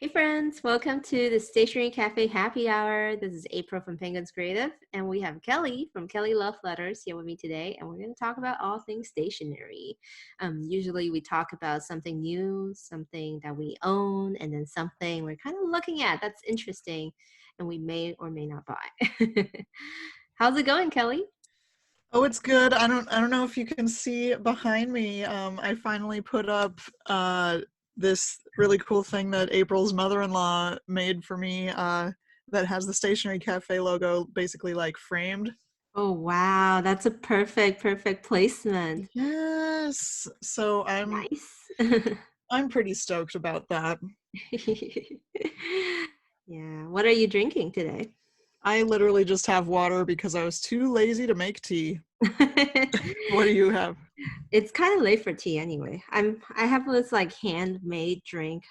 Hey friends, welcome to the Stationery Cafe Happy Hour. This is April from Penguins Creative, and we have Kelly from Kelly Love Letters here with me today, and we're going to talk about all things stationery. Usually we talk about something new, something that we own, and then something we're kind of looking at that's interesting and we may or may not buy. How's it going, Kelly? Oh, it's good. I don't know if you can see behind me. I finally put up this really cool thing that April's mother-in-law made for me that has the Stationery Cafe logo basically like framed. Oh wow, that's a perfect placement. Yes. So I'm Nice. I'm pretty stoked about that. Yeah, what are you drinking today? I literally just have water because I was too lazy to make tea. What do you have? It's kind of late for tea anyway. I have this like handmade drink.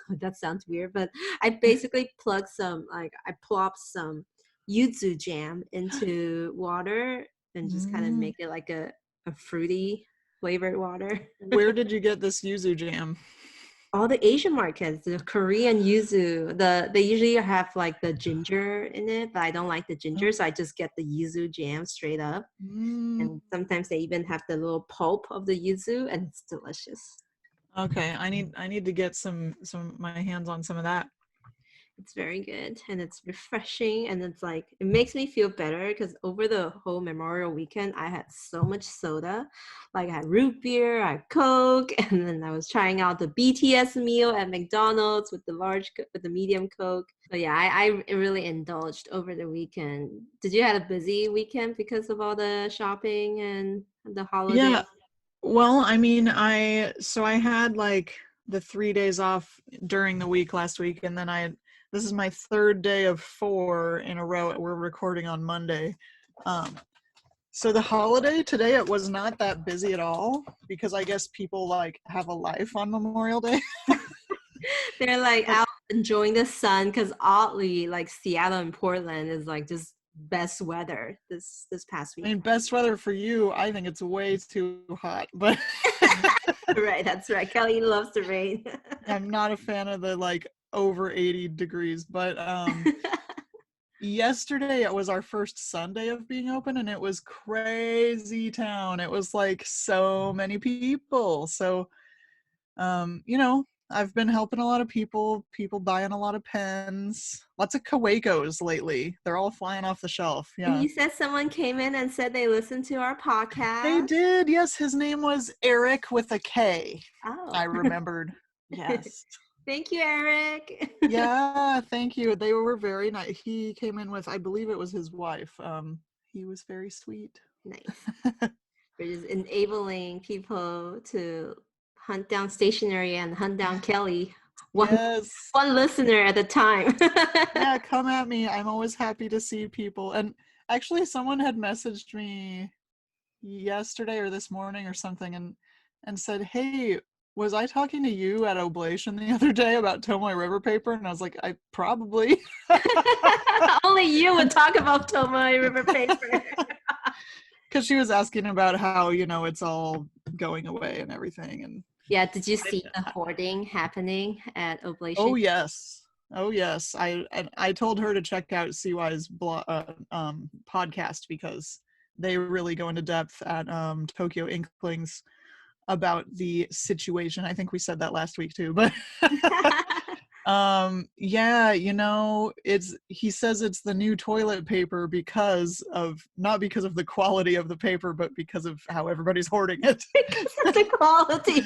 That sounds weird, but I basically I plop some yuzu jam into water and just kind of Mm. make it like a fruity flavored water. Where did you get this yuzu jam? All the Asian markets, the Korean yuzu, they usually have like the ginger in it, but I don't like the ginger, so I just get the yuzu jam straight up. Mm. And sometimes they even have the little pulp of the yuzu, and it's delicious. Okay, I need to get some my hands on some of that. It's very good and it's refreshing, and it's like it makes me feel better because over the whole Memorial weekend I had so much soda. Like I had root beer, I had Coke, and then I was trying out the BTS meal at McDonald's with with the medium Coke. But yeah, I really indulged over the weekend. Did you have a busy weekend because of all the shopping and the holiday? Yeah. Well, I mean, I had like the 3 days off during the week last week, and then this is my third day of 4 in a row. We're recording on Monday. Um, so the holiday today, it was not that busy at all because I guess people like have a life on Memorial Day. They're like But out enjoying the sun because oddly, like Seattle and Portland is like just best weather this past I week. mean, best weather for you. I think it's way too hot, but Right, that's right. Kelly loves the rain. I'm not a fan of the like over 80 degrees. But yesterday it was our first Sunday of being open and it was crazy town. It was like so many people. So I've been helping a lot of people buying a lot of pens, lots of kawecos lately. They're all flying off the shelf. And Yeah. you said someone came in and said they listened to our They podcast. did. Yes, his name was Eric with a K. Oh, I remembered. Yes. thank you, Eric. Yeah, thank you. They were very nice. He came in with, I believe it was his wife. He was very sweet. Nice. We're just enabling people to hunt down stationery and hunt down Kelly. One Yes. one listener at a time. Yeah, come at me. I'm always happy to see people. And actually, someone had messaged me yesterday or this morning or something and said, "Hey, was I talking to you at Oblation the other day about Tomoe River paper?" And I was like, "I probably." Only you would talk about Tomoe River paper. Because she was asking about how, it's all going away and everything. And Yeah, did you I, see the hoarding happening at oh Oblation? yes, oh yes. I told her to check out CY's podcast because they really go into depth at Tokyo Inklings about the situation. I think we said that last week too, but yeah, he says it's the new toilet paper because of not because of the quality of the paper, but because of how everybody's hoarding it. Because of the quality.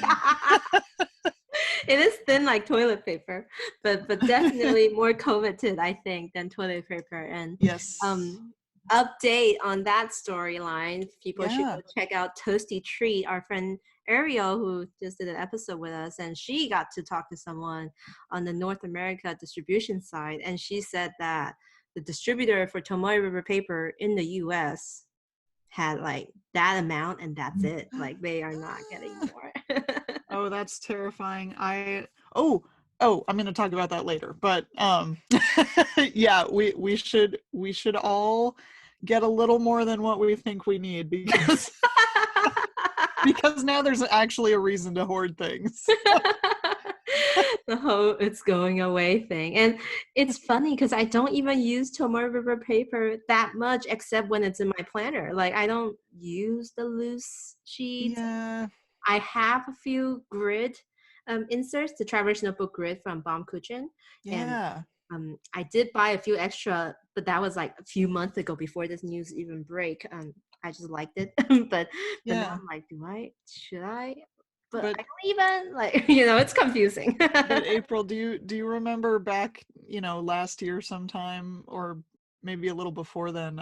It is thin like toilet paper, but definitely more coveted, I think, than toilet paper. And Yes. um, update on that storyline, people should Yeah. go check out Toasty Treat, our friend Ariel, who just did an episode with us, and she got to talk to someone on the North America distribution side, and she said that the distributor for Tomoe River paper in the US had like that amount and that's it. Like they are not getting more. Oh, that's terrifying. Oh, I'm going to talk about that later. But yeah, we should all get a little more than what we think we need because because now there's actually a reason to hoard things. the whole it's going away thing. And it's funny because I don't even use Tomoe River paper that much except when it's in my planner. Like I don't use the loose sheets. Yeah. I have a few grid inserts, the Traverse Notebook grid from Baumkuchen. And Yeah. I did buy a few extra, but that was like a few months ago before this news even break. I just liked it. but now Yeah. I'm like, should I? But But I don't even like, it's confusing. but April, do you remember back, last year sometime, or maybe a little before then,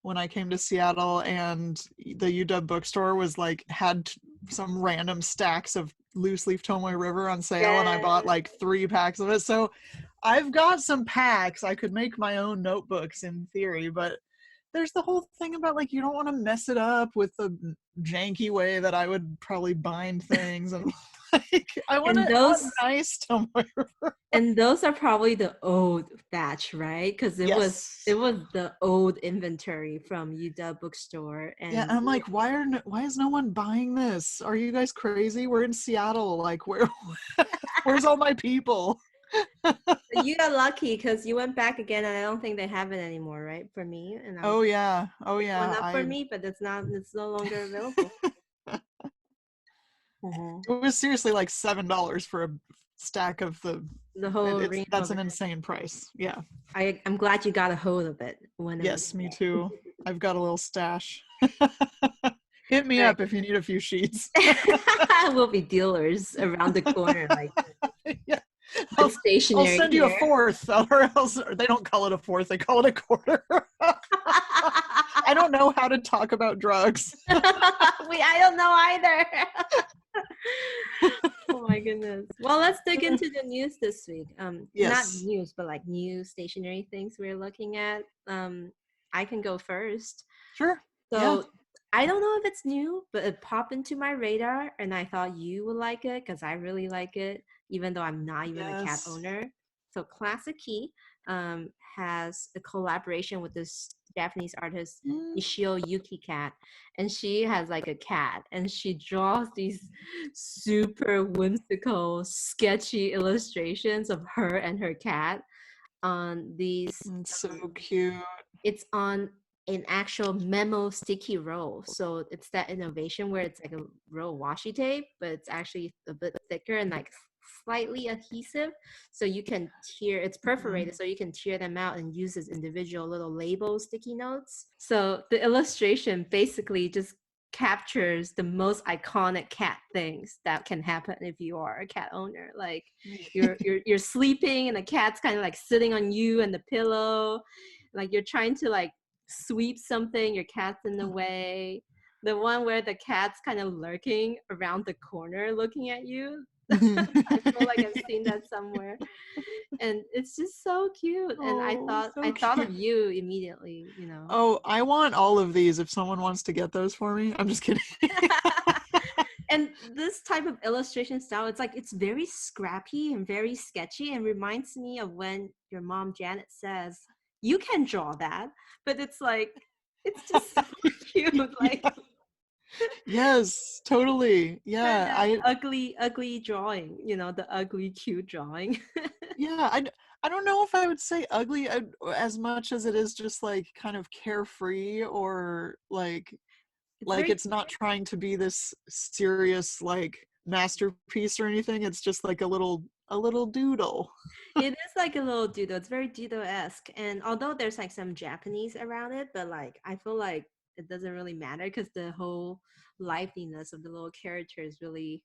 when I came to Seattle and the UW bookstore was like had some random stacks of loose leaf Tomoe River on sale, and I Yeah. bought like 3 packs of it. So I've got some packs. I could make my own notebooks in theory, but there's the whole thing about like you don't want to mess it up with the janky way that I would probably bind things, and like I want And to those nice Tomoe River. and those are probably the old batch, right? Because it Yes. was the old inventory from UW bookstore, Yeah, and and I'm like, why is no one buying this? Are you guys crazy? We're in Seattle. Like, where's all my people? you got lucky because you went back again, and I don't think they have it anymore, right? For me, and I was Oh yeah, oh pick one yeah. up for me, but it's no longer available. Mhm. It was seriously like $7 for a stack of the. The whole It's ream that's of an it. insane price. Yeah. I'm glad you got a hold of it when it was Yes, me too. I've got a little stash. Hit me there. up if you need a few sheets. We'll be dealers around the corner, like Yeah. with I'll stationery send you a here. fourth, or else they don't call it a fourth, they call it a quarter. I don't know how to talk about drugs. I don't know either. Oh my goodness. Well, let's dig into the news this week. Not Yes. news, but like new stationery things we're looking at. I can go first. Sure. Yeah. So I don't know if it's new, but it popped into my radar, and I thought you would like it because I really like it, even though I'm not even a cat Yes. owner. So Classiky has a collaboration with this Japanese artist Mm. Nishio Yuki cat, and she has like a cat, and she draws these super whimsical, sketchy illustrations of her and her cat on these. It's so cute. It's on an actual memo sticky roll. So it's that innovation where it's like a roll washi tape, but it's actually a bit thicker and like slightly adhesive. So you can tear, it's perforated, so you can tear them out and use as individual little label sticky notes. So the illustration basically just captures the most iconic cat things that can happen if you are a cat owner. Like you're sleeping and the cat's kind of like sitting on you and the pillow, like you're trying to like sweep something, your cat's in the way. The one where the cat's kind of lurking around the corner looking at you. I feel like I've seen that somewhere. And it's just so cute. And Oh, so I thought of cute. you immediately, Oh, I want all of these if someone wants to get those for me. I'm just kidding. And this type of illustration style, it's very scrappy and very sketchy, and reminds me of when your mom Janet says you can draw that, but it's just so cute, like Yes, totally. that, Yeah, that ugly drawing, the ugly cute drawing. yeah, I don't know if I would say ugly as much as it is just like kind of carefree, or It's like very it's not trying to be this serious like masterpiece or anything. It's just like a little doodle. It is like a little doodle. It's very doodle-esque. And although there's like some Japanese around it, but like I feel like it doesn't really matter because the whole liveliness of the little characters really,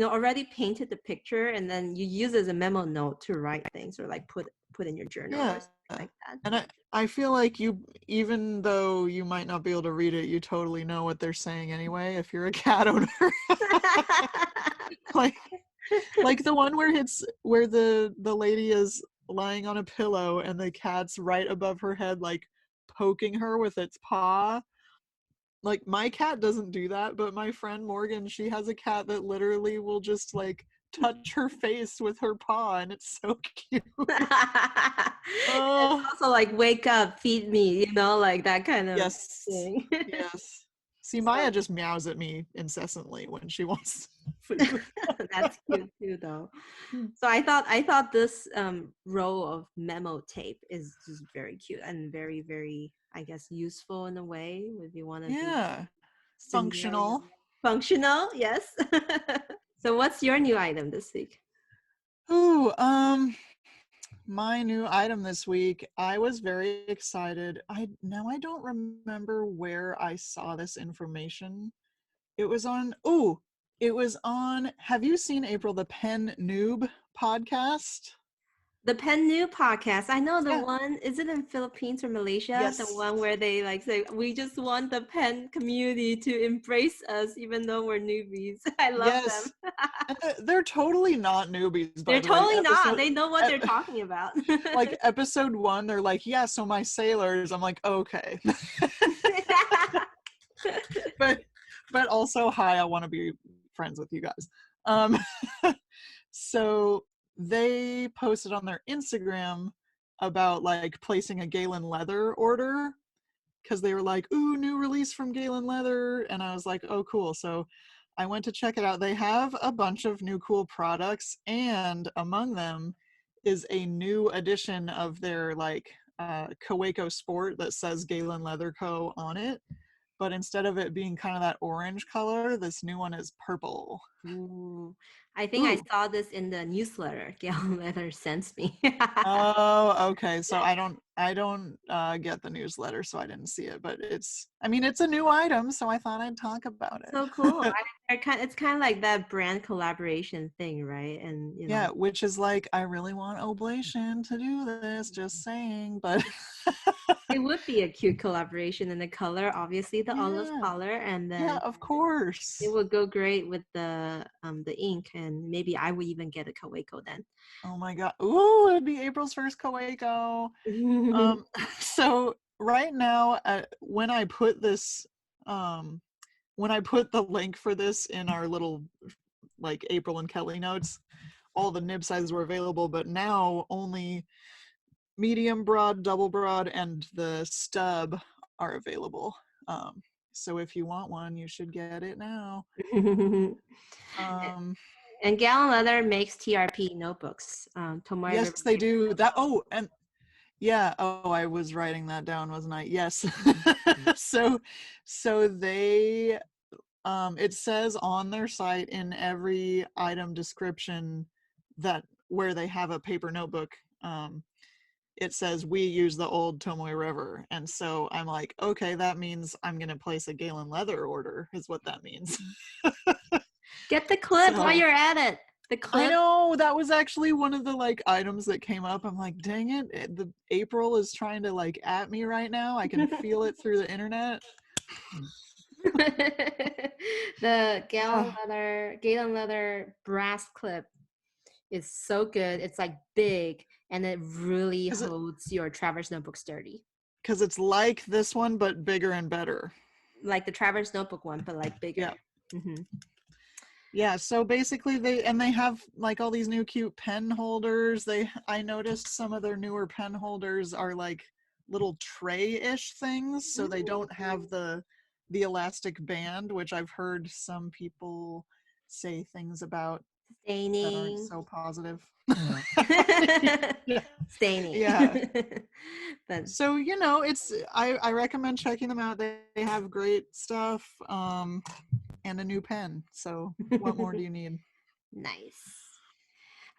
already painted the picture, and then you use it as a memo note to write things or like put in your journal or Yeah. something like that. And I feel like you, even though you might not be able to read it, you totally know what they're saying anyway if you're a cat owner. like like the one where the lady is lying on a pillow and the cat's right above her head, like poking her with its paw. Like my cat doesn't do that, but my friend Morgan, she has a cat that literally will just like touch her face with her paw, and it's so cute. It's Oh also like wake up, feed me, like that kind of yes, thing. yes. See, Maya just meows at me incessantly when she wants food. That's cute too, though. So I thought this roll of memo tape is just very cute and very, very, I guess, useful in a way if you want to do Yeah, scenario functional. functional. Yes. So what's your new item this week? Ooh, my new item this week, I was very excited. I don't remember where I saw this information. It was on, have you seen, April, the Pen Noob podcast? The Pen New podcast. I know the Yeah. one. Is it in Philippines or Malaysia? The Yes. one where they like say, "We just want the pen community to embrace us, even though we're newbies." I love them. Yes. And they're totally not newbies, by They're the way. totally not. They know what they're talking about. Like episode 1, they're like, yeah, so my sailors. I'm like, okay. but also, hi, I want to be friends with you guys. So they posted on their Instagram about like placing a Galen Leather order, because they were like, ooh, new release from Galen Leather. And I was like, oh, cool. So I went to check it out. They have a bunch of new cool products, and among them is a new edition of their like kaweco sport that says Galen Leather Co. on it. But instead of it being kind of that orange color, this new one is purple. Ooh, I think I Ooh. saw this in the newsletter Galen Leather sends me. Oh, okay. So I don't get the newsletter, so I didn't see it. But it's a new item, so I thought I'd talk about So cool. it. It's kind of like that brand collaboration thing, right? And Yeah, which is like, I really want Oblation to do this, just saying, but it would be a cute collaboration, and the color, obviously the olive yeah, color, and yeah, then of it course. would go great with the ink, and maybe I would even get a kaweco then. Oh my god. Ooh, it'd be April's first kaweco. So right now, um, when I put the link for this in our little like April and Kelly notes, all the nib sizes were available, but now only medium broad, double broad, and the stub are available. So if you want one, you should get it now. Um, And Gallon Leather makes TRP notebooks. Tomoe yes, River they makes do them that. as well. Oh, and yeah. Oh, I was writing that down, wasn't I? Yes. So they, it says on their site in every item description that where they have a paper notebook, it says we use the old Tomoe River. And so I'm like, okay, that means I'm going to place a Galen Leather order, is what that means. Get the clip while So you're at it. The I clip. know that was actually one of the like items that came up. I'm like, dang it, the April is trying to like at me right now. I can feel it through the internet. The Ah, Galen Leather brass clip is so good. It's like big, and it really because holds your Traverse notebook sturdy. it's like this one, but bigger and better. Like the Traverse notebook one, but like bigger. Yeah. Mm-hmm. Yeah, so basically they have like all these new cute pen holders. I noticed some of their newer pen holders are like little tray-ish things, so they don't have the elastic band, which I've heard some people say things about that aren't Staining. so positive. Yeah. Staining. Yeah. But So, it's I recommend checking them out. They have great stuff, and a new pen. So, what more do you need? nice.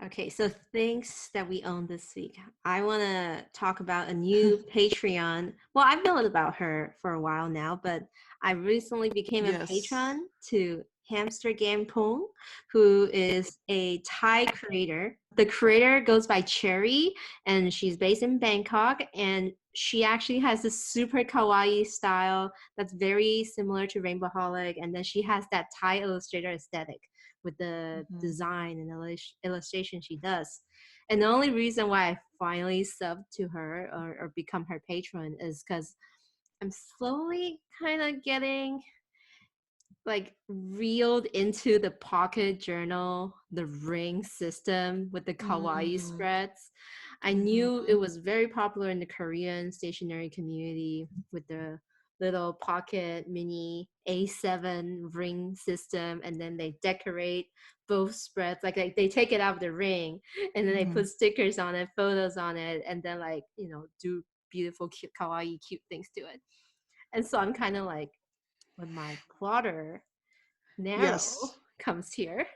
Okay, so things that we own this week. I want to talk about a new Patreon. Well, I've known about her for a while now, but I recently became a Yes. patron to Hamstergampoong, who is a Thai creator. The creator goes by Cherry, and she's based in Bangkok, and she actually has this super kawaii style that's very similar to Rainbowholic, and then she has that Thai illustrator aesthetic with the Mhm. design and illustration she does. And the only reason why I finally subbed to her or become her patron is because I'm slowly kind of getting like reeled into the pocket journal, the ring system with the kawaii Mm, spreads. I knew it mhm. was very popular in the Korean stationery community with the little pocket mini A7 ring system, and then they decorate both spreads. Like they take it out of the ring, and then they Mhm. put stickers on it, photos on it, and then like do beautiful, cute, kawaii, cute things to it. And so I'm kind of like, when my plotter narrow Yes. comes here,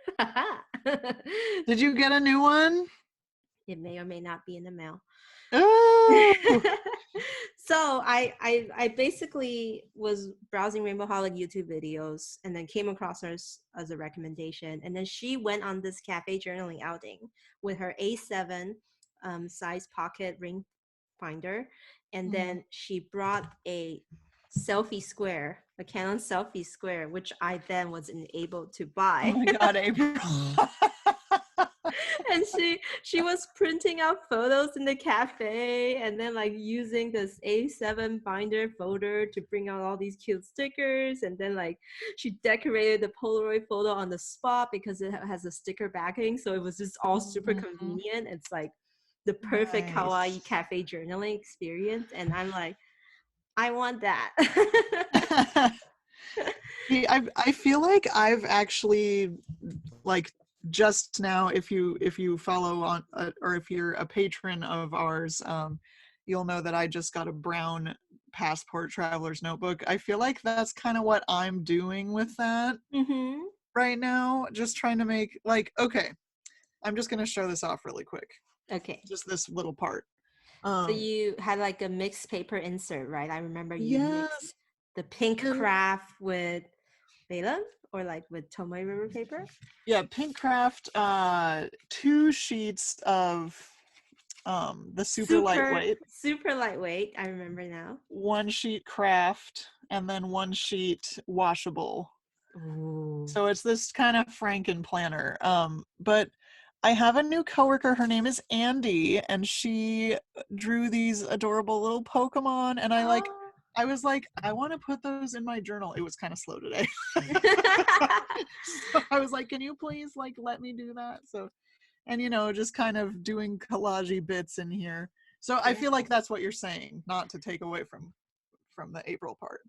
Did you get a new one? it may or may not be in the mail. Oh. So I basically was browsing Rainbow Holic YouTube videos and then came across her as a recommendation. And then she went on this cafe journaling outing with her A7 size pocket ring finder. And Mhm. then she brought a selfie square, a Canon selfie square, which I then was able to Oh buy. my God, April. And she was printing out photos in the cafe and then like using this A7 binder folder to bring out all these cute stickers, and then like she decorated the Polaroid photo on the spot because it has a sticker backing, so it was just all super Mhm. convenient. It's like the perfect kawaii Nice. cafe journaling experience, and I'm like, I want that. See, I feel like I've actually, like, just now, if you follow on or if you're a patron of ours, you'll know that I just got a brown passport traveler's notebook. I feel like that's kind of what I'm doing with that Mm-hmm. right now, just trying to make, like, okay, I'm just going to show this off really quick, Okay. just this little part. So um you had like a mixed paper insert, right? I remember you yes. mixed the pink And craft with vellum or like with Tomoe River paper. yeah, pink craft, 2 sheets of the super Super, lightweight, super lightweight. I remember now. 1 sheet craft, and then 1 sheet washable. Ooh. So it's this kind of Franken planner. But I have a new coworker. Her name is Andy, and she drew these adorable little Pokemon. And Oh. I was like, I want to put those in my journal. It was kind of slow today. So I was like, can you please like let me do that? So, and just kind of doing collagey bits in here. So I Yeah. feel like that's what you're saying, not to take away from the April part.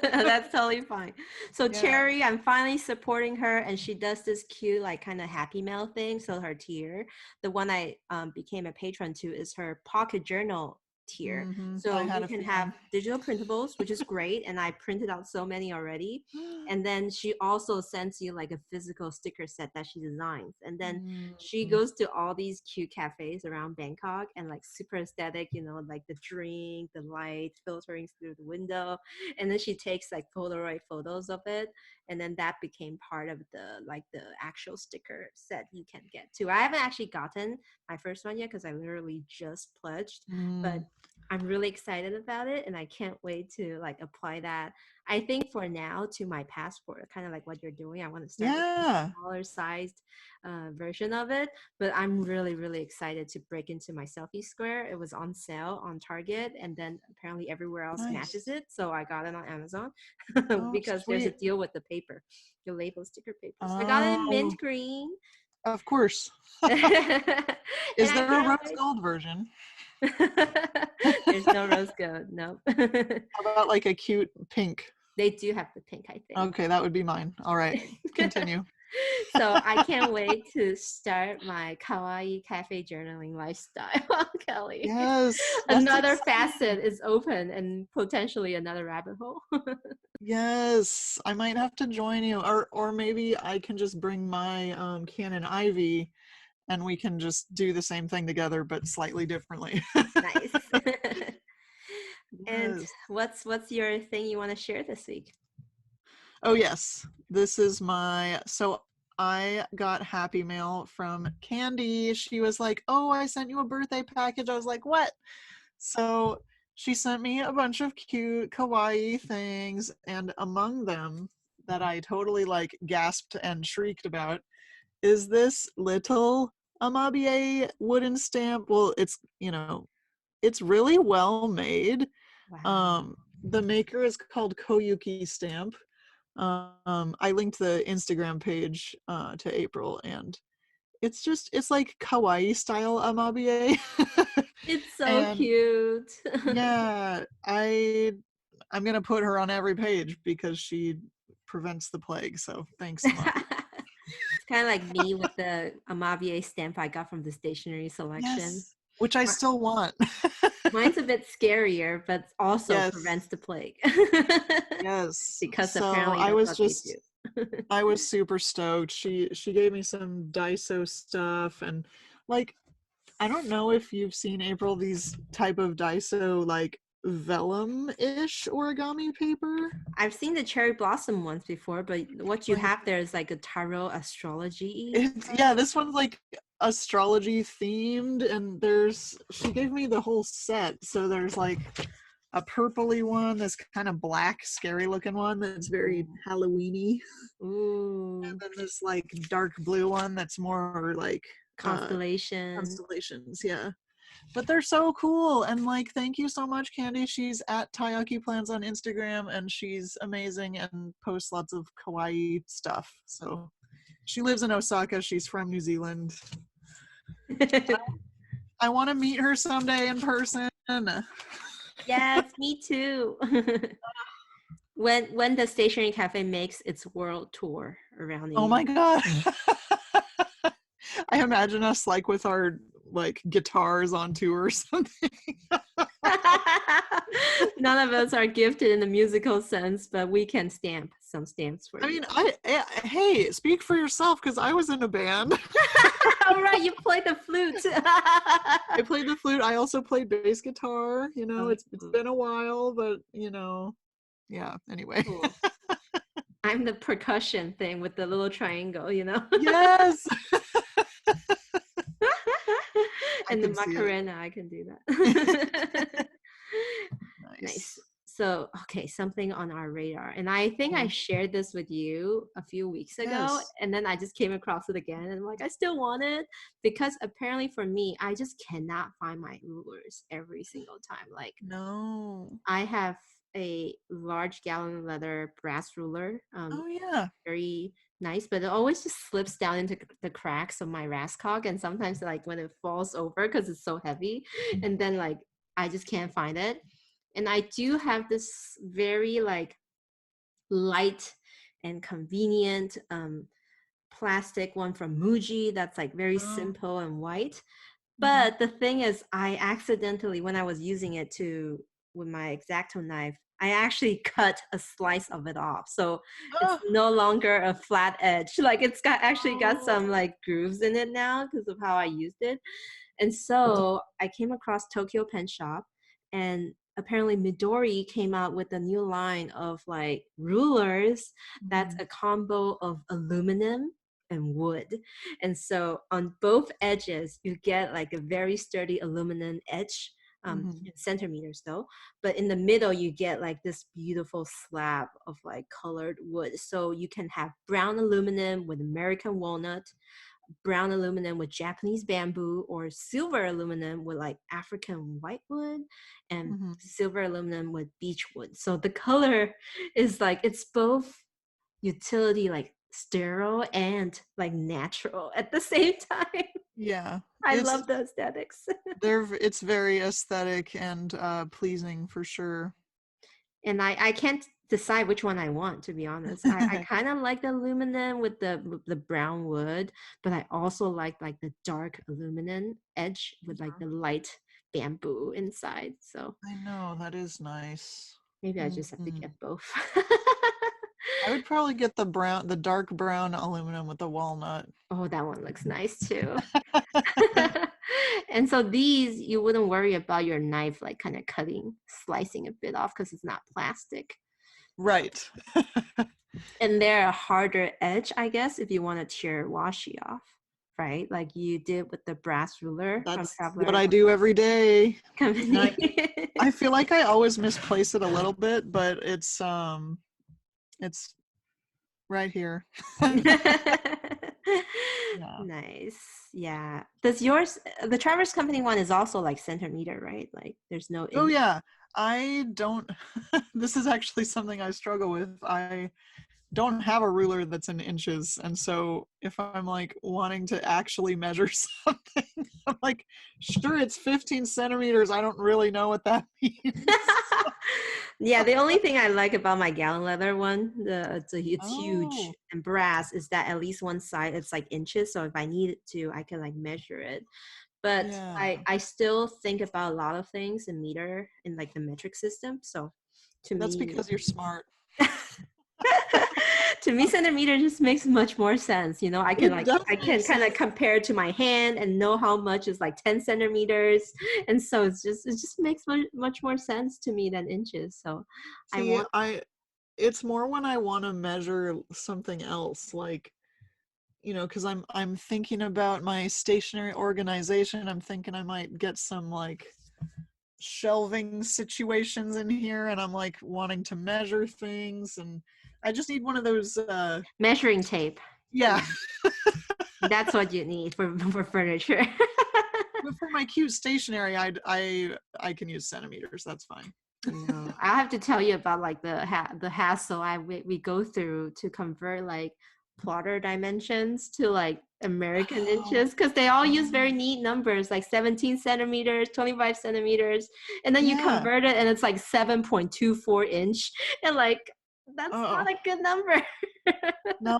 That's totally fine. So Yeah. Cherry, I'm finally supporting her, and she does this cute, like kind of happy mail thing. So her tier, the one I became a patron to, is her pocket journal tier. I So had you a can have feeling. digital printables, which is great, and I printed out so many already. And then she also sends you like a physical sticker set that she designs, and then she Mhm. goes to all these cute cafes around Bangkok and like super aesthetic, like the drink, the light filtering through the window, and then she takes like Polaroid photos of it, and then that became part of the actual sticker set you can get to. I haven't actually gotten my first one yet because I literally just pledged, but Mm. I'm really excited about it, and I can't wait to like apply that. I think for now to my passport, kind of like what you're doing. I want to start with a Yeah. smaller sized version of it, but I'm really, really excited to break into my selfie square. It was on sale on Target, and then apparently everywhere else matches Nice. it. So I got it on Amazon Oh, because there's a sweet. deal with the paper, the label sticker paper. So I got it in Oh, mint green. of course. And Is I there a can't rose wait. gold version? There's no rose gold, no. How about like a cute pink? They do have the pink, I think. Okay, that would be mine. All right, continue. So I can't wait to start my kawaii cafe journaling lifestyle, Kelly. Yes, that's Another exciting. facet is open and potentially another rabbit hole. Yes, I might have to join you, or maybe I can just bring my Canon Ivy, and we can just do the same thing together, but slightly differently. Nice. And Yes. what's your thing you want to share this week? Oh yes, this is my, so I got Happy Mail from Candy. She was like, oh, I sent you a birthday package. I was like, what? So she sent me a bunch of cute kawaii things, and among them that I totally like gasped and shrieked about is this little Amabie wooden stamp. Well, it's really well made. Wow. um the maker is called Koyuki Stamp. I linked the Instagram page to April, and it's like kawaii style Amabie. It's so And cute. yeah, I'm gonna put her on every page because she prevents the plague. So thanks, Mom. It's kind of like me with the Amavier stamp I got from the stationery selection. Yes, which I Mi- still want. Mine's a bit scarier, but also Yes, prevents the plague. yes. Because So apparently that's what they do. I was super stoked. She gave me some Daiso stuff, and like I don't know if you've seen, April, these type of Daiso like vellum-ish origami paper. I've seen the cherry blossom ones before, but what you Like have there is like a tarot astrology. it's, yeah, this one's like astrology themed, and she gave me the whole set. So there's like a purpley one, this kind of black, scary looking one that's very Halloweeny, Ooh, and then this like dark blue one that's more like constellation. constellations. Yeah, but they're so cool, and like thank you so much, Candy. She's at Taiyaki Plans on Instagram, and she's amazing and posts lots of kawaii stuff. So she lives in Osaka. She's from New Zealand. I want to meet her someday in person. Yes, me too. When the Stationery Cafe makes its world tour around the Oh my US. god. I imagine us like with our like guitars on tour or something. None of us are gifted in the musical sense, but we can stamp some stamps for I you. mean, hey, speak for yourself, because I was in a band. All right, you play the flute. I played the flute. I also played bass guitar. Oh, It's been a while, but yeah. Anyway. cool. I'm the percussion thing with the little triangle. Yes. I And the can see it. Macarena, I can do that. Nice. Nice. So, okay, something on our radar. And I think I shared this with you a few weeks ago. Yes. And then I just came across it again. And I'm like, I still want it. Because apparently for me, I just cannot find my rulers every single time. Like, No. I have a large Galen Leather brass ruler. Oh yeah. Very nice, but it always just slips down into the cracks of my rascog. And sometimes, like, when it falls over because it's so heavy, and then, like, I just can't find it. And I do have this very, like, light and convenient plastic one from Muji that's like very Oh. simple and white. Mhm. But the thing is, I accidentally, when I was using it with my X-Acto knife, I actually cut a slice of it off. So it's Oh. no longer a flat edge. Like, it's got some Oh. like grooves in it now because of how I used it. And so I came across Tokyo Pen Shop, and apparently Midori came out with a new line of like rulers that's Mhm. a combo of aluminum and wood. And so on both edges, you get like a very sturdy aluminum edge, Mhm. in centimeters though. But in the middle, you get like this beautiful slab of like colored wood. So you can have brown aluminum with American walnut, brown aluminum with Japanese bamboo, or silver aluminum with like African whitewood, and Mhm. silver aluminum with beechwood. So the color is like, it's both utility, like sterile and like natural at the same time. Yeah. I love the aesthetics. It's very aesthetic and pleasing for sure. And I can't decide which one I want, to be honest. I kind of like the aluminum with the brown wood, but I also like the dark aluminum edge with like the light bamboo inside. So I know, that is nice. maybe I just have to Mhm. get both. I would probably get the dark brown aluminum with the walnut. Oh, that one looks nice too. And so these, you wouldn't worry about your knife like kind of slicing a bit off because it's not plastic. Right. And they're a harder edge, I guess, if you want to tear washi off, right? Like you did with the brass ruler from That's what Traveler I do every day. And Company. I feel like I always misplace it a little bit, but it's right here. Yeah. Nice. Yeah. Does yours, the Traverse Company one is also like centimeter, right? Like there's no Oh inch. yeah. I don't this is actually something I struggle with. I don't have a ruler that's in inches, and so if I'm like wanting to actually measure something, I'm like, sure, it's 15 centimeters. I don't really know what that means. Yeah, the only thing I like about my Galen Leather one, it's huge Oh, and brass, is that at least one side it's like inches. So if I needed to, I can like measure it. But yeah. I still think about a lot of things in meter in like the metric system. So to That's me, because you're smart. to me, centimeter just makes much more sense. You know, It does I make can kind of sense. compare to my hand and know how much is like 10 centimeters, and so it just makes much more sense to me than inches. So I See, want it's more when I want to measure something else, like, because I'm thinking about my stationery organization. I'm thinking I might get some like shelving situations in here, and I'm like wanting to measure things, and I just need one of those measuring tape. yeah. Yeah, that's what you need for for furniture. But for my cute stationery, I can use centimeters. That's fine. No, I have to tell you about like the hassle we go through to convert like plotter dimensions to like American Oh, inches, because they all use very oh, neat numbers like 17 centimeters, 25 centimeters, and then you yeah. convert it and it's like 7.24 inch, and like that's Oh not a good number. no,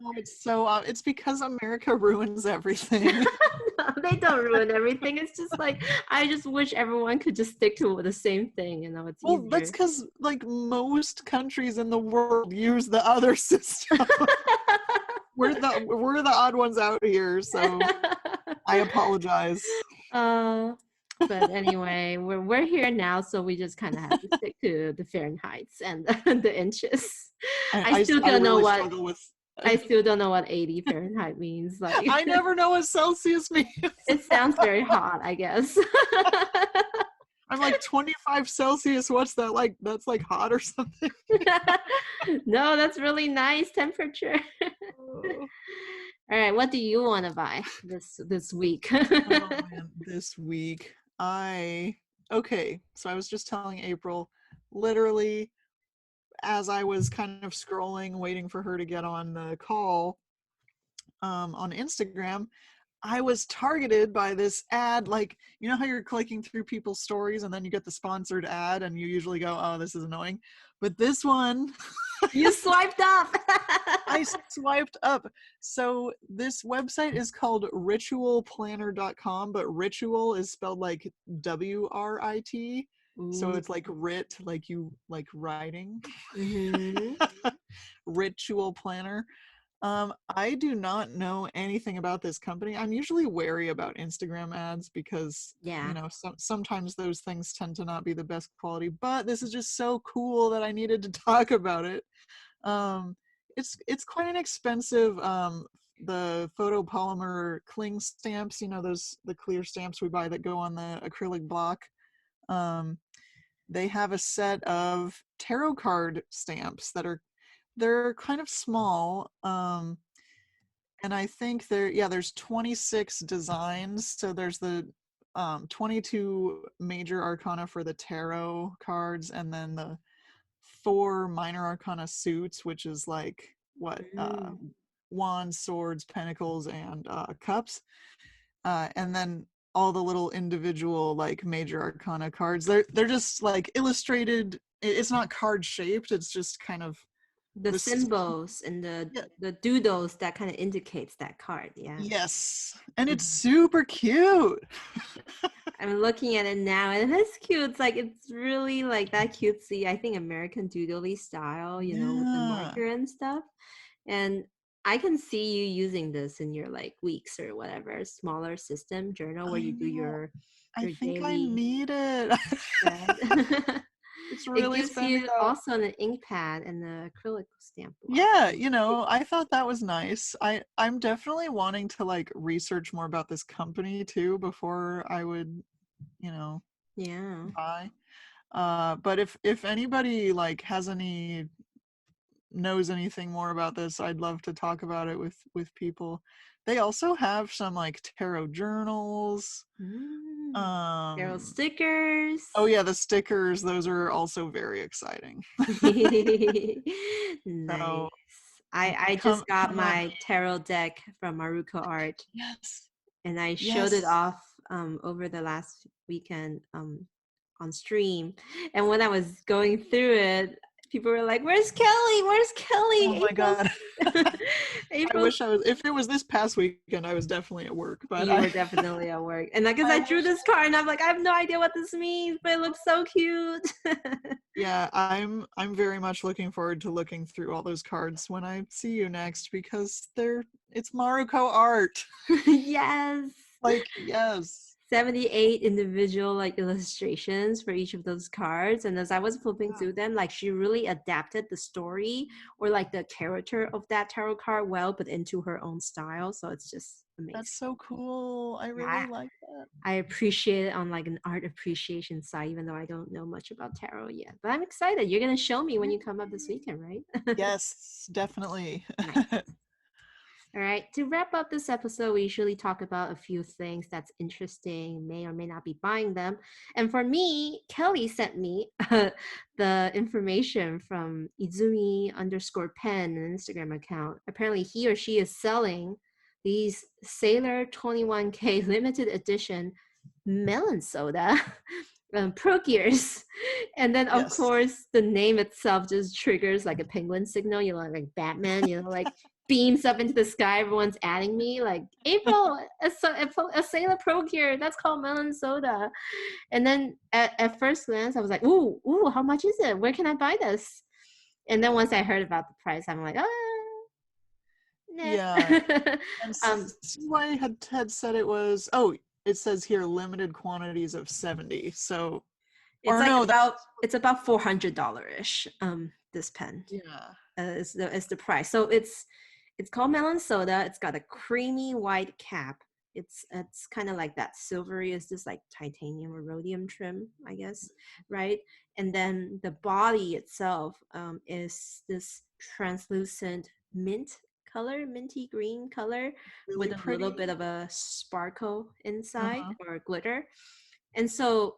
it's because America ruins everything. No, they don't ruin everything. It's just like I just wish everyone could just stick to the same thing. You know, it's Well, that's easier. because like most countries in the world use the other system. We're the odd ones out here, so I apologize. uh, but anyway, we're here now, so we just kind of have to stick to the Fahrenheits and the inches. I, I I, still I don't know really what struggle with. I still don't know what 80 Fahrenheit means. Like I never know what Celsius means. it sounds very hot, I guess. I'm like 25 Celsius. What's that like? That's like hot or something. No, that's really nice temperature. Oh, All right, what do you want to buy this week? oh man, this week okay. So I was just telling April, literally as I was kind of scrolling, waiting for her to get on the call on Instagram, I was targeted by this ad. Like, you know how you're clicking through people's stories and then you get the sponsored ad and you usually go, oh, this is annoying. But this one, You swiped up. I swiped up. So this website is called ritualplanner.com, but ritual is spelled like WRIT. So Ooh. it's like writ, like you like writing. Mm-hmm. Ritual planner. I do not know anything about this company. I'm usually wary about Instagram ads because, Yeah. sometimes those things tend to not be the best quality, but this is just so cool that I needed to talk about it. Um, it's quite an expensive the photopolymer cling stamps, those the clear stamps we buy that go on the acrylic block. Um, they have a set of tarot card stamps they're kind of small, and I think there's 26 designs. So there's the 22 major arcana for the tarot cards, and then the 4 minor arcana suits, which is like what Mm. wands, swords, pentacles, and cups, and then all the little individual like major arcana cards. They're just like illustrated. It's not card shaped. It's just kind of The this. symbols and Yeah, the doodles that kind of indicates that card. Yeah. yes, and it's Mhm. super cute. I'm looking at it now, and it's cute. It's like it's really like that cutesy, I think American doodly style, you know, with the Yeah, marker and stuff. And I can see you using this in your like weeks or whatever smaller system journal where I you do know. I your think I daily need it. spread. It's It really gives standing you out. also an ink pad and the acrylic stamp block. Yeah, I thought that was nice. I'm definitely wanting to like research more about this company too before I would, you know, Yeah. buy. But if anybody like knows anything more about this, I'd love to talk about it with people. They also have some like tarot journals. Mm. Arrow Um stickers. oh yeah, the stickers, those are also very exciting. Nice. So I come just got come at me. my tarot deck from Maruko Art, Yes. and I showed it Yes. off over the last weekend on stream. And when I was going through it, people were like, "Where's Kelly? Where's Oh Kelly?" my God. I April's wish I was, if it was this past weekend, I was definitely at work, but You were definitely at work. And like, because I I drew wish. this card and I'm like, I have no idea what this means, but it looks so cute. Yeah, I'm very much looking forward to looking through all those cards when I see you next because it's Maruko art. Yes. Like, yes. 78 individual like illustrations for each of those cards, and as I was flipping Yeah. through them, like she really adapted the story or like the character of that tarot card well, but into her own style, so it's just amazing. That's so cool. I really Yeah, like that. I appreciate it on like an art appreciation side, even though I don't know much about tarot yet, but I'm excited. You're gonna show me when you come up this weekend, right? Yes, definitely. Nice. All right, to wrap up this episode, we usually talk about a few things that's interesting, may or may not be buying them. And for me, Kelly sent me the information from Izumi_pen, an Instagram account. Apparently, he or she is selling these Sailor 21K limited edition melon soda pro gears. And then, of Yes. course, the name itself just triggers like a penguin signal, like Batman, like beams up into the sky. Everyone's adding me like, April, a Sailor Pro Gear, that's called melon soda. And then at first glance, I was like, ooh, how much is it? Where can I buy this? And then once I heard about the price, I'm like, nah. Yeah. And um, CY had said it was, it says here limited quantities of 70. So, it's or like no, it's about $400-ish. This pen yeah. is the price. So it's called melon soda. It's got a creamy white cap. It's kind of like that silvery, is this like titanium or rhodium trim, I guess, right? And then the body itself is this translucent minty green color Really with a little pretty. bit of a sparkle inside Uh-huh. or glitter. And so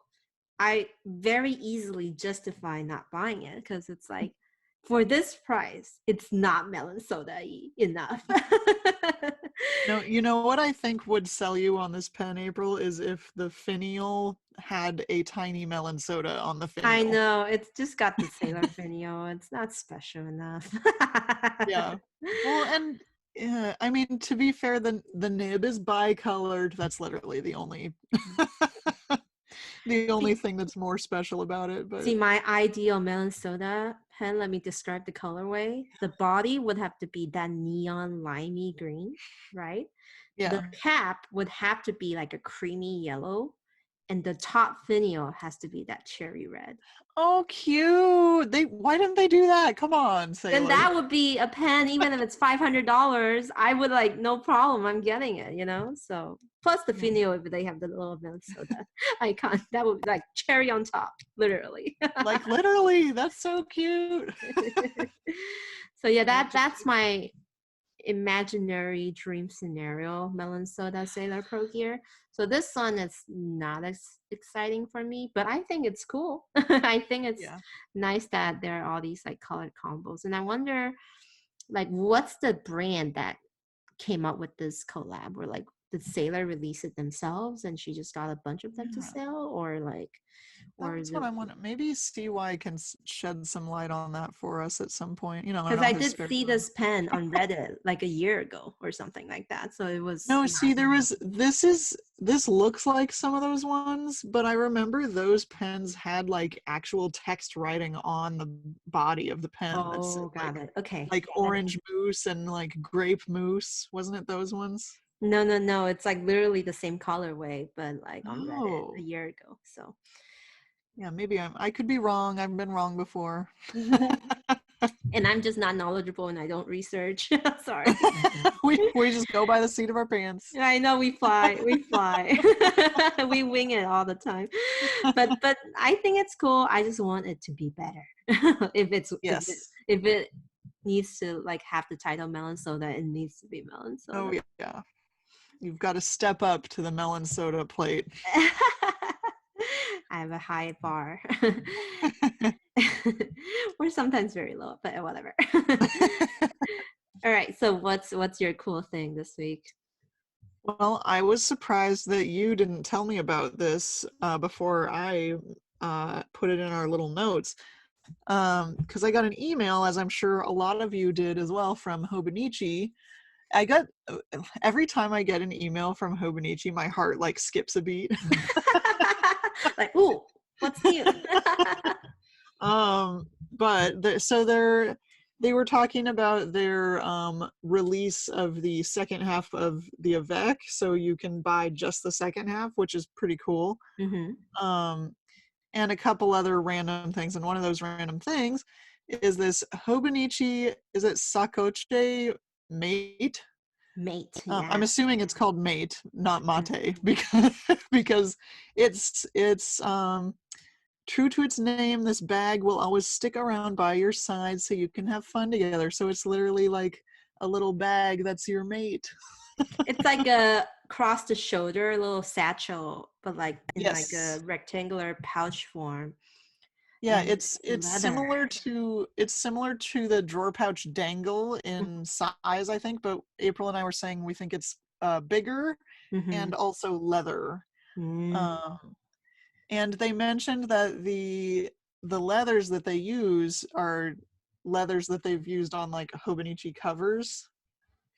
I very easily justify not buying it because it's like, for this price, it's not melon soda enough. No, you know what I think would sell you on this pen, April, is if the finial had a tiny melon soda on the I finial. know, it's just got the Sailor Finial. It's not special enough. Yeah. Well, and I mean, to be fair, the nib is bicolored. That's literally the only the only see, thing that's more special about it. But see, my ideal melon soda pen, let me describe the colorway. The body would have to be that neon limey green, right? The yeah. cap would have to be like a creamy yellow, and the top finial has to be that cherry red. Oh, cute. Why didn't they do that? Come on, Then Sailor. that would be a pen, even if it's $500. I would like, no problem, I'm getting it. So plus the Yeah. finial, if they have the little Minnesota icon, that would be like cherry on top, literally. Like literally, that's so cute. So yeah, I just that's my imaginary dream scenario, melon soda Sailor Pro Gear. So this one is not as exciting for me, but I think it's cool. I think it's yeah. nice that there are all these like colored combos. And I wonder, like, what's the brand that came up with this collab? Or like, did Sailor release it themselves and she just got a bunch of them to Yeah. sell? Or like, or That's is what it, I want. Maybe CY can shed some light on that for us at some point. In because all I his did spare see time. this pen on Reddit like a year ago or something like that. So it was No, not see, this looks like some of those ones, but I remember those pens had like actual text writing on the body of the pen that said Oh, got it. Okay. like Yeah, that is. orange mousse and like grape mousse. Wasn't it those ones? No, no, no. It's like literally the same colorway, but like on Reddit a Oh, year ago. So, yeah, maybe I could be wrong. I've been wrong before. and I'm just not knowledgeable and I don't research. Sorry. we just go by the seat of our pants. I know we fly, we wing it all the time. But I think it's cool. I just want it to be better. Yes. If it needs to like have the title melon soda, it needs to be melon Oh soda. yeah. You've got to step up to the melon soda plate. I have a high bar. We're sometimes very low, but whatever. All right. So what's your cool thing this week? Well, I was surprised that you didn't tell me about this before I put it in our little notes. Because I got an email, as I'm sure a lot of you did as well, from Hobonichi. I got every time I get an email from Hobonichi, my heart like skips a beat. Like, ooh, what's new? But they were talking about their release of the second half of the Avec, so you can buy just the second half, which is pretty cool. Mm-hmm. And a couple other random things, and one of those random things is this Hobonichi, is it Sakoche Mate? Mate, I'm yeah. assuming it's called Mate, not Mate, Mm-hmm. because it's true to its name. This bag will always stick around by your side so you can have fun together. So it's literally like a little bag that's your mate. It's like a cross the shoulder little satchel, but like in like a Yes. rectangular pouch form. Yeah, And it's leather. similar to the drawer pouch dangle in size, I think, but April and I were saying we think it's bigger Mm-hmm. and also leather. Mm. Um, and they mentioned that the leathers that they use are leathers that they've used on like Hobonichi covers.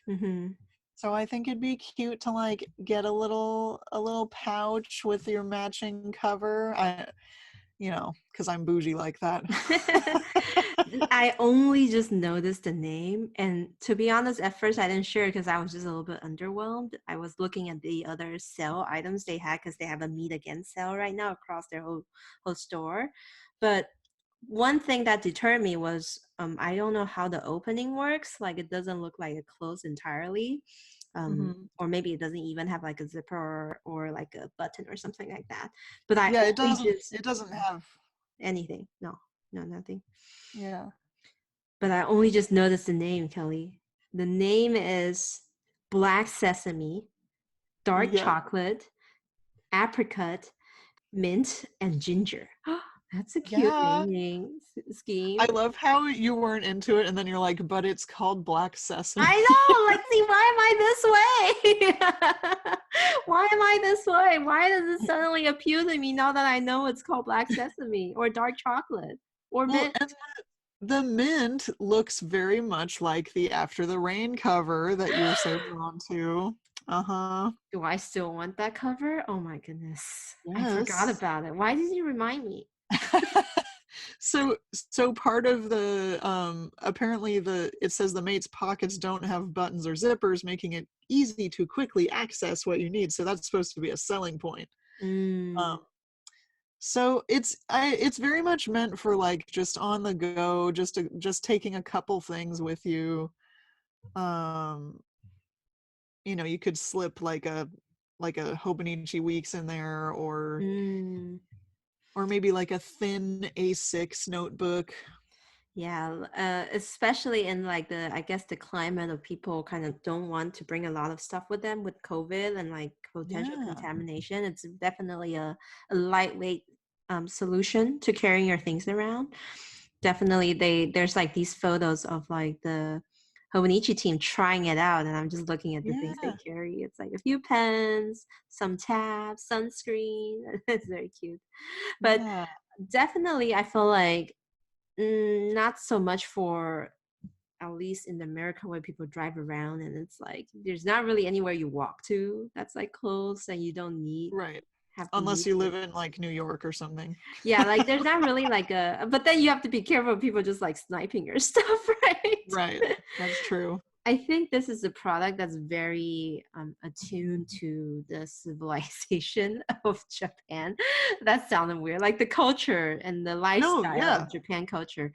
Mm-hmm. So I think it'd be cute to like get a little pouch with your matching cover. Because I'm bougie like that. I only just noticed the name, and to be honest, at first I didn't share because I was just a little bit underwhelmed. I was looking at the other sale items they had because they have a meet again sale right now across their whole store. But one thing that deterred me was I don't know how the opening works. Like it doesn't look like it closed entirely. Mhm. Or maybe it doesn't even have like a zipper or like a button or something like that. But I Yeah, only just it doesn't have. anything. No, no, nothing. Yeah. But I only just noticed the name, Kelly. The name is Black Sesame, Dark Yep. Chocolate, Apricot, Mint, and Ginger. That's a cute Yeah. naming I scheme. love how you weren't into it and then you're like, but it's called Black Sesame. I know. Like, see, why am I this way? Why am I this way? Why does it suddenly appeal to me now that I know it's called Black Sesame or Dark Chocolate or Well, Mint? and the mint looks very much like the After the Rain cover that you're so drawn to. Uh-huh. Do I still want that cover? Oh my goodness. I forgot Yes. about it. Why did you remind me? So part of the apparently it says the mate's pockets don't have buttons or zippers, making it easy to quickly access what you need. So that's supposed to be a selling point. Mm, Um, so it's very much meant for like just on the go, just taking a couple things with you. Um, you could slip like a Hobonichi Weeks in there, mm. or maybe like a thin A6 notebook. Yeah, especially in like I guess the climate of people kind of don't want to bring a lot of stuff with them with COVID and like potential Yeah. contamination. It's definitely a lightweight solution to carrying your things around. Definitely, there's like these photos of like the Hobonichi team trying it out, and I'm just looking at the things they Yeah. carry. It's like a few pens, some tabs, sunscreen. It's very cute, but Yeah. definitely, I feel like not so much for at least in America where people drive around and it's like there's not really anywhere you walk to that's like close and you don't Right. have the Unless need you to. live in like New York or something. Yeah, like there's not really like a, but then you have to be careful of people just like sniping your stuff, right? Right. That's true. I think this is a product that's very attuned to the civilization of Japan. That sounded weird. Like the culture and the No, lifestyle yeah, of Japan culture,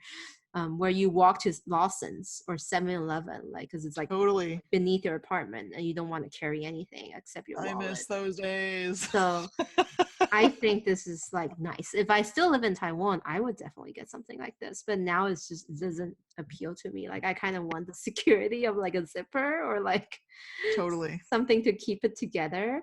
where you walk to Lawson's or 7-Eleven, like, because it's like totally. beneath your apartment and you don't want to carry anything except your I wallet. miss those days. So I think this is like nice. If I still live in Taiwan, I would definitely get something like this. But now it's just it doesn't appeal to me. Like I kind of want the security of like a zipper or like Totally. something to keep it together.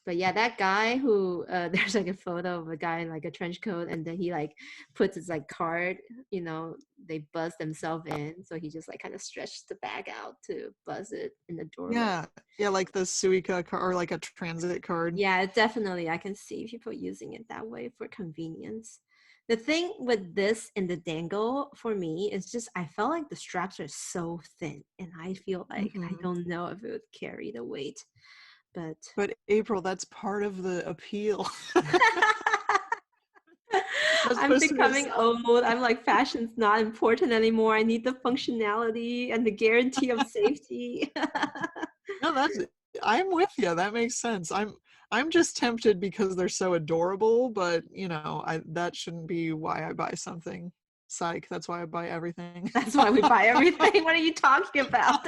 But yeah, that guy who there's like a photo of a guy in like a trench coat, and then he like puts his like card, they buzz themselves in, so he just like kind of stretched the bag out to buzz it in the doorway. Yeah. Yeah, like the Suica card or like a transit card. Yeah, definitely. I can see people using it that way for convenience. The thing with this and the dangle for me is just I felt like the straps are so thin, and I feel like I Hmm. don't know if it would carry the weight. But But April, that's part of the appeal. That's I'm supposed to be a becoming old. I'm like, fashion's not important anymore. I need the functionality and the guarantee of safety. no, that's I'm with you. That makes sense. I'm just tempted because they're so adorable, but I that shouldn't be why I buy something. Psych, that's why I buy everything. That's why we buy everything. What are you talking about?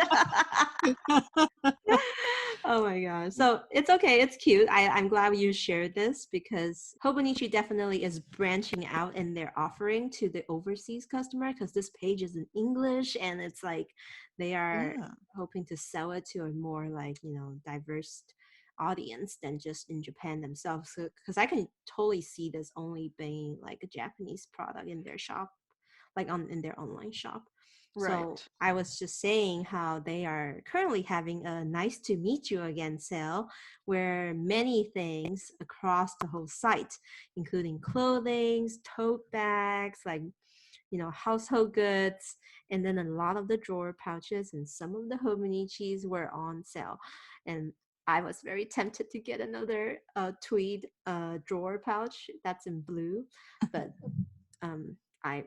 Oh my gosh. So it's okay. It's cute. I'm glad you shared this because Hobonichi definitely is branching out in their offering to the overseas customer because this page is in English and it's like they are Yeah, hoping to sell it to a more like, diverse audience than just in Japan themselves. So, because I can totally see this only being like a Japanese product in their shop, like in their online shop. So right. I was just saying how they are currently having a nice to meet you again sale where many things across the whole site, including clothing, tote bags, like household goods, and then a lot of the drawer pouches and some of the hobonichis were on sale. And I was very tempted to get another tweed drawer pouch that's in blue, but I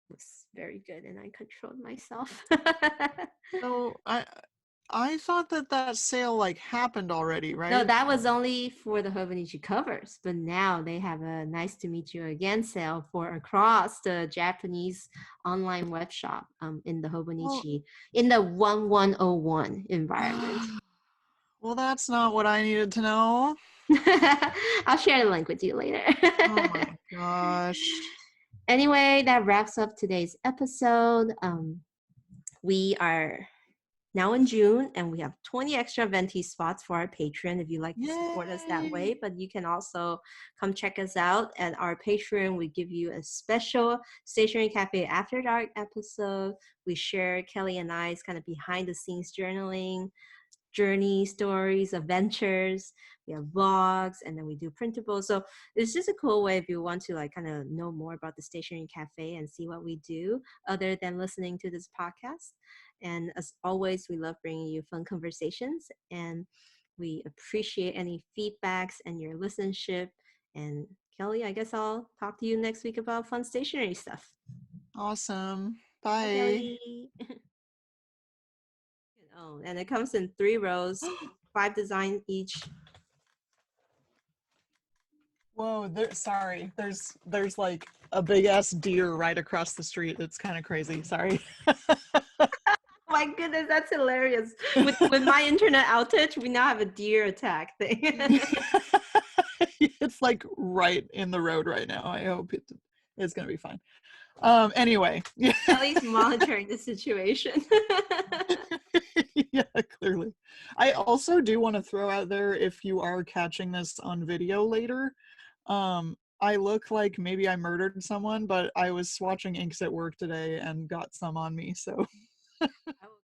was very good and I controlled myself. So I thought that sale like happened already, No, right? that was only for the Hobonichi covers, but now they have a nice to meet you again sale for across the Japanese online web shop in the Well, Hobonichi in the 1101 environment. well, that's not what I needed to know. I'll share the link with you later. Oh my gosh. Anyway, that wraps up today's episode. We are now in June, and we have 20 extra venti spots for our Patreon if you like to support us that Yay. way. But you can also come check us out at our Patreon. We give you a special Stationery Cafe After Dark episode. We share Kelly and I's kind of behind the scenes journaling, journey stories, adventures. We have vlogs, and then we do printables. So it's just a cool way if you want to like kind of know more about the Stationery Cafe and see what we do other than listening to this podcast. And as always, we love bringing you fun conversations, and we appreciate any feedbacks and your listenership. And Kelly, I guess I'll talk to you next week about fun stationery stuff. Awesome. Bye, Bye. Kelly. Oh, and it comes in 3 rows, 5 designs each. Whoa, sorry. There's like a big ass deer right across the street. It's kind of crazy. Sorry. My goodness, that's hilarious. With my internet outage, we now have a deer attack thing. It's like right in the road right now. I hope it's gonna be fine. Anyway. At least monitoring the situation. Yeah, clearly. I also do want to throw out there, if you are catching this on video later, I look like maybe I murdered someone, but I was swatching inks at work today and got some on me, so